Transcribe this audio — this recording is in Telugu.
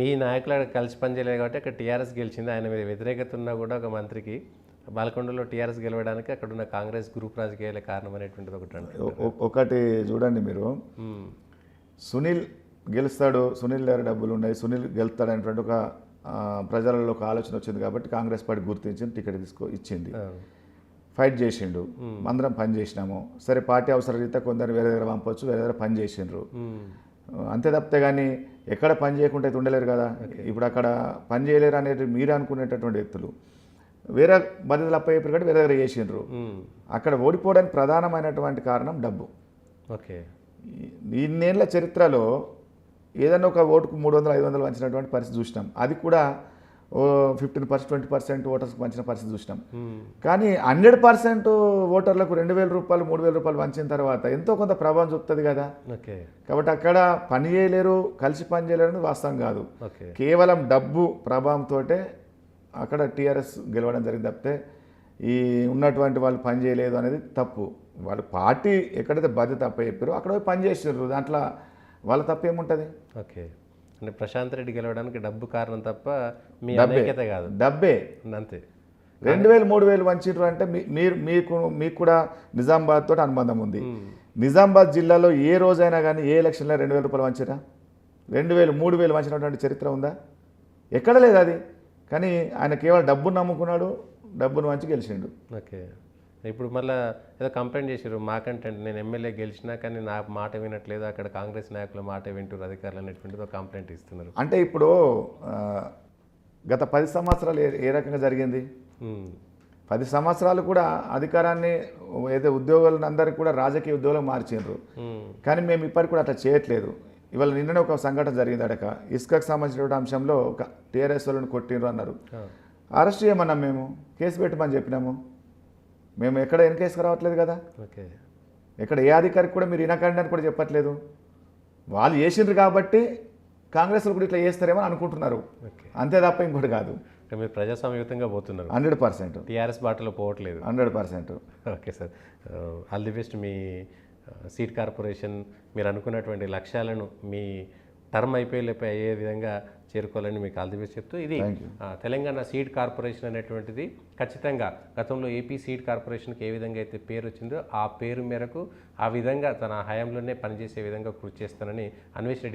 మీ నాయకులు అక్కడ కలిసి పనిచేయలేదు కాబట్టి అక్కడ టీఆర్ఎస్ గెలిచింది. ఆయన మీద వ్యతిరేకత ఉన్నా కూడా ఒక మంత్రికి బాలకొండలో టీఆర్ఎస్ గెలవడానికి అక్కడ ఉన్న కాంగ్రెస్ గ్రూప్ రాజకీయాలే కారణం అనేటువంటిది ఒకటి అంటున్నారు. ఒకటి చూడండి మీరు, సునీల్ గెలుస్తాడు, సునీల్ దగ్గర డబ్బులు ఉన్నాయి, సునీల్ గెలుస్తాడు అనేటువంటి ఒక ప్రజలలో ఒక ఆలోచన వచ్చింది కాబట్టి కాంగ్రెస్ పార్టీ గుర్తించింది, టికెట్ ఇచ్చింది, ఫైట్ చేసిండు, అందరం పని చేసినాము. సరే పార్టీ అవసర రీత్యా కొందరు వేరే దగ్గర పంపొచ్చు, వేరే దగ్గర పని చేసిండ్రు, అంతే తప్పితే కానీ ఎక్కడ పని చేయకుండా అయితే ఉండలేరు కదా. ఇప్పుడు అక్కడ పని చేయలేరు అనేది మీరు అనుకునేటటువంటి వ్యక్తులు వేరే బాధ్యతలు అప్పయ్యారు కాబట్టి వేరే దగ్గర చేసిండ్రు. అక్కడ ఓడిపోవడానికి ప్రధానమైనటువంటి కారణం డబ్బు. ఓకే, ఇన్నేళ్ల చరిత్రలో ఏదైనా ఒక ఓటుకు 300-500 వంచినటువంటి పరిస్థితి చూసినాం. అది కూడా 15%-20% ఓటర్స్కి వంచిన పరిస్థితి చూసినాం. కానీ 100% ఓటర్లకు 2,000 రూపాయలు 3,000 రూపాయలు వంచిన తర్వాత ఎంతో కొంత ప్రభావం చూపుతుంది కదా. కాబట్టి అక్కడ పని చేయలేరు, కలిసి పని చేయలేరు అనేది వాస్తవం కాదు. కేవలం డబ్బు ప్రభావంతో అక్కడ టీఆర్ఎస్ గెలవడం జరిగింది తప్పితే ఈ ఉన్నటువంటి వాళ్ళు పని చేయలేదు అనేది తప్పు. వాళ్ళు పార్టీ ఎక్కడైతే బాధ్యత తప్ప చెప్పారో అక్కడ పని చేసారు, దాంట్లో వాళ్ళ తప్పు ఏముంటుంది. ఓకే, అంటే ప్రశాంత్ రెడ్డి గెలవడానికి డబ్బు కారణం తప్ప మీ ఐక్యత కాదు, డబ్బే అంతే. 2,000-3,000 వంచిండ్రు అంటే మీకు కూడా నిజామాబాద్ తోటి అనుబంధం ఉంది. నిజామాబాద్ జిల్లాలో ఏ రోజైనా కానీ ఏ ఎలక్షన్లో 2,000 రూపాయలు వంచిరా, 2,000-3,000 వంచినటువంటి చరిత్ర ఉందా? ఎక్కడ లేదు అది. కానీ ఆయన కేవలం డబ్బును నమ్ముకున్నాడు, డబ్బును వంచి గెలిచిండు. ఓకే, ఇప్పుడు మళ్ళీ ఏదో కంప్లైంట్ చేశారు మాకంటే, నేను ఎమ్మెల్యే గెలిచినా కానీ నా మాట వినట్లేదు, అక్కడ కాంగ్రెస్ నాయకుల మాట వింటారు అధికారులు అనేటువంటిది ఒక కంప్లైంట్ ఇస్తున్నారు. అంటే ఇప్పుడు గత 10 సంవత్సరాలు ఏ రకంగా జరిగింది? 10 సంవత్సరాలు కూడా అధికారాన్ని ఏదో ఉద్యోగులను అందరికీ కూడా రాజకీయ ఉద్యోగులు మార్చిండ్రు. కానీ మేము ఇప్పటికి కూడా అట్లా చేయట్లేదు. ఇవాళ నిన్ననే ఒక సంఘటన జరిగింది, అడక ఇసుకకు సంబంధించినటువంటి అంశంలో ఒక టీఆర్ఎస్ వాళ్ళని కొట్టిండ్రు అన్నారు. అరెస్ట్ చేయమన్నాం, మేము కేసు పెట్టమని చెప్పినాము. మేము ఎక్కడ కేసు రావట్లేదు కదా. ఎక్కడ ఏ అధికారికి కూడా మీరు వినకండి అని కూడా చెప్పట్లేదు. వాళ్ళు చేసిండ్రు కాబట్టి కాంగ్రెస్ కూడా ఇట్లా చేస్తారేమో అనుకుంటున్నారు, అంతే తప్ప ఇంకోటి కాదు. మీరు ప్రజాస్వామ్యయుతంగా పోతున్నారు 100%. టీఆర్ఎస్ బాటలో పోవట్లేదు 100%. Okay sir, all the best. Me seed corporation మీరు అనుకున్నటువంటి లక్ష్యాలను మీ టర్మ్ అయ్యే విధంగా చేరుకోవాలని మీకు ఆల్ ది బెస్ట్ చెప్తూ, ఇది తెలంగాణ సీడ్ కార్పొరేషన్ అనేటువంటిది ఖచ్చితంగా గతంలో ఏపీ సీడ్ కార్పొరేషన్కి ఏ విధంగా అయితే పేరు వచ్చిందో ఆ పేరు మేరకు ఆ విధంగా తన హయాంలోనే పనిచేసే విధంగా కృషి చేస్తానని అన్వేష్ రెడ్డి గారు